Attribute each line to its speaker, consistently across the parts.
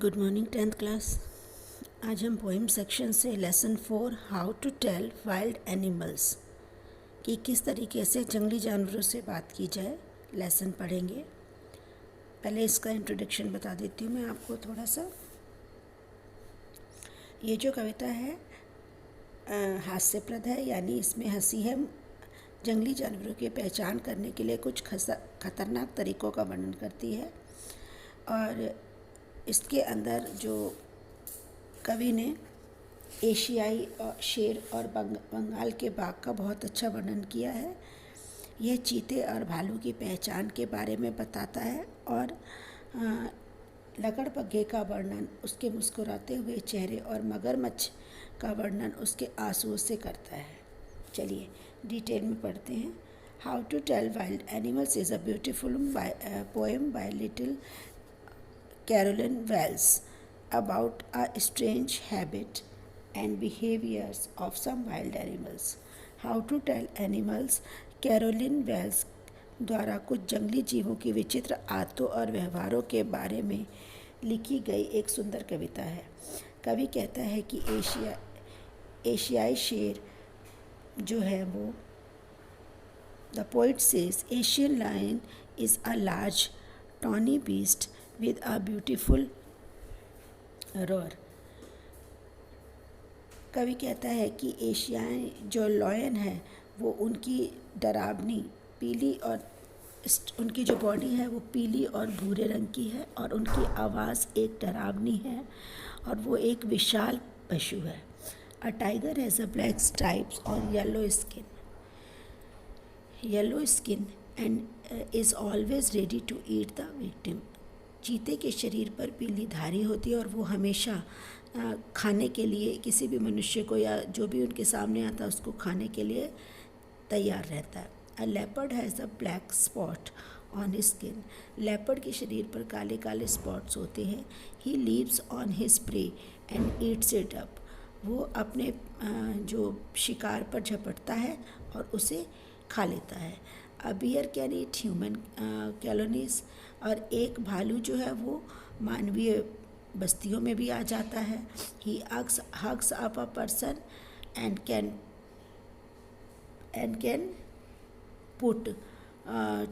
Speaker 1: Good morning 10th class. आज हम poem section से lesson 4 how to tell wild animals कि किस तरीके से जंगली जानवरों से बात की जाए लेसन पढ़ेंगे। पहले इसका इंट्रोडक्शन बता देती हूँ मैं आपको थोड़ा सा। ये जो कविता है हास्यप्रद है, यानी इसमें हंसी है। जंगली जानवरों की पहचान करने के लिए कुछ खतरनाक तरीक़ों का वर्णन करती है और इसके अंदर जो कवि ने एशियाई शेर और बंगाल के बाघ का बहुत अच्छा वर्णन किया है। यह चीते और भालू की पहचान के बारे में बताता है और लकड़बग्घे का वर्णन उसके मुस्कुराते हुए चेहरे और मगरमच्छ का वर्णन उसके आंसुओं से करता है। चलिए डिटेल में पढ़ते हैं। How to tell wild animals is a beautiful poem by little Carolyn Wells about a strange habit and behaviors of some wild animals. How to tell animals, Carolyn Wells द्वारा कुछ जंगली जीवों की विचित्र आदतों और व्यवहारों के बारे में लिखी गई एक सुंदर कविता है। कवि कहता है कि एशियाई शेर जो है वो The poet says Asian lion is a large tawny beast with a beautiful roar. कवि कहता है कि एशियाई जो लॉयन है वो उनकी डरावनी पीली और उनकी जो बॉडी है वो पीली और भूरे रंग की है और उनकी आवाज़ एक डरावनी है और वो एक विशाल पशु है। A tiger has a black stripes और yellow skin and is always ready to eat the victim. चीते के शरीर पर पीली धारी होती है और वो हमेशा खाने के लिए किसी भी मनुष्य को या जो भी उनके सामने आता है उसको खाने के लिए तैयार रहता है। अ leopard has a black spot on his skin. Leopard के शरीर पर काले काले स्पॉट्स होते हैं। He leaves on his prey and Yeats it up. वो अपने जो शिकार पर झपटता है और उसे खा लेता है। अ बियर कैन ईट ह्यूमन कैलोनीज। और एक भालू जो है वो मानवीय बस्तियों में भी आ जाता है। He hugs up a person and can put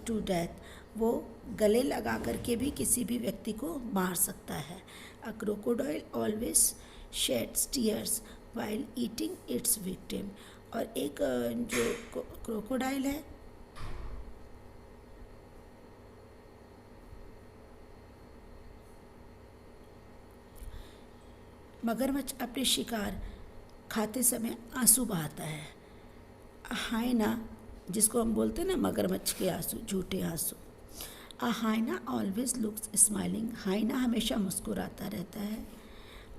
Speaker 1: to death. वो गले लगा करके भी किसी भी व्यक्ति को मार सकता है। अ crocodile always shades tears while eating it's victim. और एक जो क्रोकोडाइल है मगरमच्छ अपने शिकार खाते समय आंसू बहाता है। हाइना जिसको हम बोलते हैं ना मगरमच्छ के आंसू, झूठे आंसू। A hyena always looks smiling. Hyena हमेशा मुस्कुराता रहता है।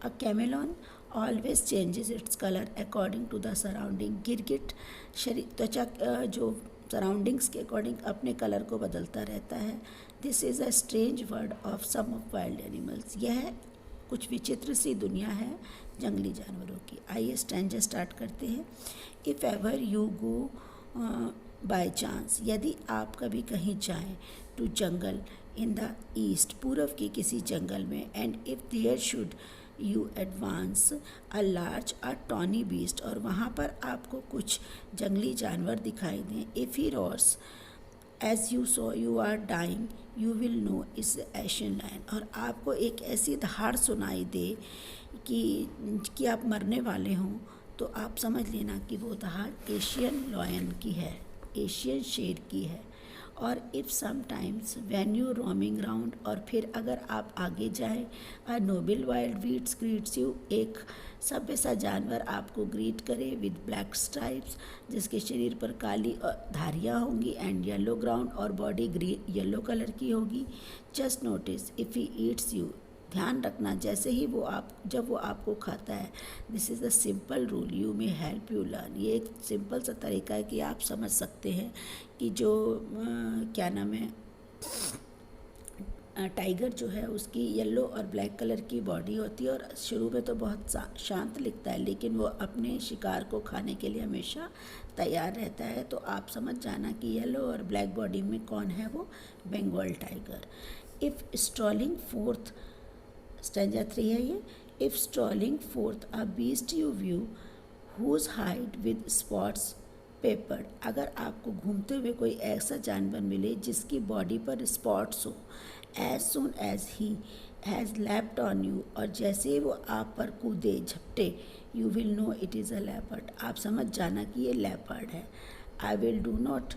Speaker 1: A chameleon always changes its colour according to the surrounding. गिरगिट शरीर त्वचा जो सराउंडिंग्स के अकॉर्डिंग अपने कलर को बदलता रहता है। This is a strange word of some of wild animals. यह कुछ विचित्र सी दुनिया है जंगली जानवरों की। आइए स्टैंजा स्टार्ट करते हैं। If ever you go by chance, यदि आप कभी कहीं जाएं, to jungle in the east, पूर्व के किसी जंगल में, and if there should you advance a large a tawny beast, और वहाँ पर आपको कुछ जंगली जानवर दिखाई दें। If he roars as you so you are dying you will know is Asian lion, और आपको एक ऐसी दहाड़ सुनाई दे कि आप मरने वाले हों, तो आप समझ लेना कि वो दहाड़ एशियन लॉयन की है, एशियन शेर की है। और if sometimes when you roaming round, और फिर अगर आप आगे जाएं, अ नोबल वाइल्ड बीट्स ग्रीट्स यू, एक सभ्य सा जानवर आपको ग्रीट करे विद ब्लैक स्ट्राइप्स, जिसके शरीर पर काली धारियाँ होंगी, एंड येलो ग्राउंड, और बॉडी येलो कलर की होगी। Just notice if he eats you, ध्यान रखना जैसे ही जब वो आपको खाता है। This is the simple rule you may help you learn. ये एक सिंपल सा तरीका है कि आप समझ सकते हैं कि जो क्या नाम है टाइगर जो है उसकी येलो और ब्लैक कलर की बॉडी होती है और शुरू में तो बहुत शांत लिखता है, लेकिन वो अपने शिकार को खाने के लिए हमेशा तैयार रहता है। तो आप समझ जाना कि येलो और ब्लैक बॉडी में कौन है, वो Bengal tiger. If strolling forth stanza 3 है ये। If strolling forth a beast you view whose hide with spots peppered, अगर आपको घूमते हुए कोई ऐसा जानवर मिले जिसकी बॉडी पर स्पॉट्स हो, as soon as he has leaped on you, और जैसे ही वो आप पर कूदे झपटे, you will know it is a leopard, आप समझ जाना कि ये लेपर्ड है। I will do not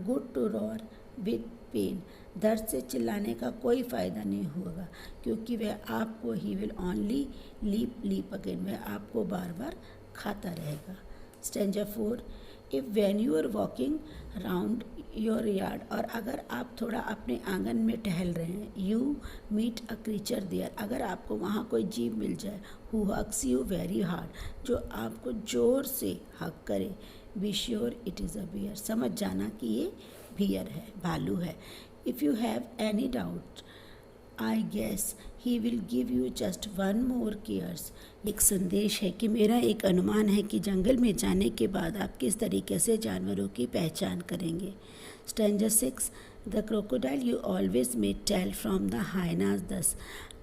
Speaker 1: good to roar with pain, दर्द से चिल्लाने का कोई फ़ायदा नहीं होगा, क्योंकि वह आपको he will only leap again, वह आपको बार बार खाता रहेगा। Stanza 4, if when you are walking round your yard, और अगर आप थोड़ा अपने आंगन में टहल रहे हैं, you meet a creature there, अगर आपको वहाँ कोई जीव मिल जाए, who hugs you very hard, जो आपको ज़ोर से हक करे, be sure it is a bear, समझ जाना कि ये बियर है, भालू है। If you have any doubt I guess he will give you just one more caress, एक संदेश है कि मेरा एक अनुमान है कि जंगल में जाने के बाद आप किस तरीके से जानवरों की पहचान करेंगे। Stanza 6, the crocodile you always may tell from the hyenas thus,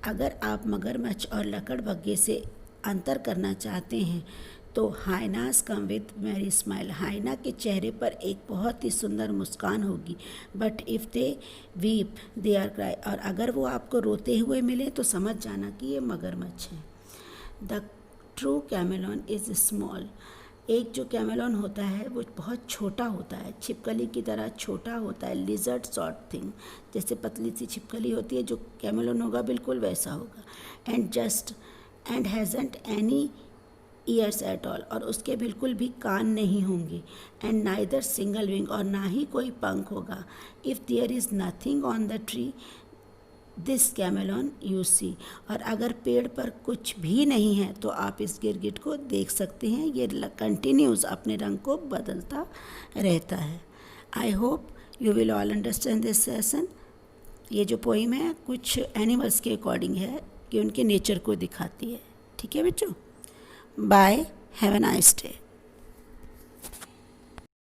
Speaker 1: अगर आप मगरमच्छ और लकड़बग्घे से अंतर करना चाहते हैं तो hyenas come with merry smile, hyena के चेहरे पर एक बहुत ही सुंदर मुस्कान होगी, but if they weep they are cry, और अगर वो आपको रोते हुए मिले तो समझ जाना कि ये मगरमच्छ है। द ट्रू कैमेलॉन इज़ स्मॉल, एक जो कैमेलॉन होता है वो बहुत छोटा होता है, छिपकली की तरह छोटा होता है, लिजर्ड सॉर्ट थिंग, जैसे पतली सी छिपकली होती है, जो कैमेलॉन होगा बिल्कुल वैसा होगा। And hasn't any ears at all, और उसके बिल्कुल भी कान नहीं होंगे। एंड नाइदर सिंगल विंग, और ना ही कोई पंख होगा। If there is nothing on the tree this chameleon you see, और अगर पेड़ पर कुछ भी नहीं है तो आप इस गिरगिट को देख सकते हैं, ये कंटिन्यूस अपने रंग को बदलता रहता है। I hope you will all understand this session. ये जो पोइम है कुछ एनिमल्स के अकॉर्डिंग है कि उनके नेचर को दिखाती है। ठीक है बच्चों, bye, have a nice day.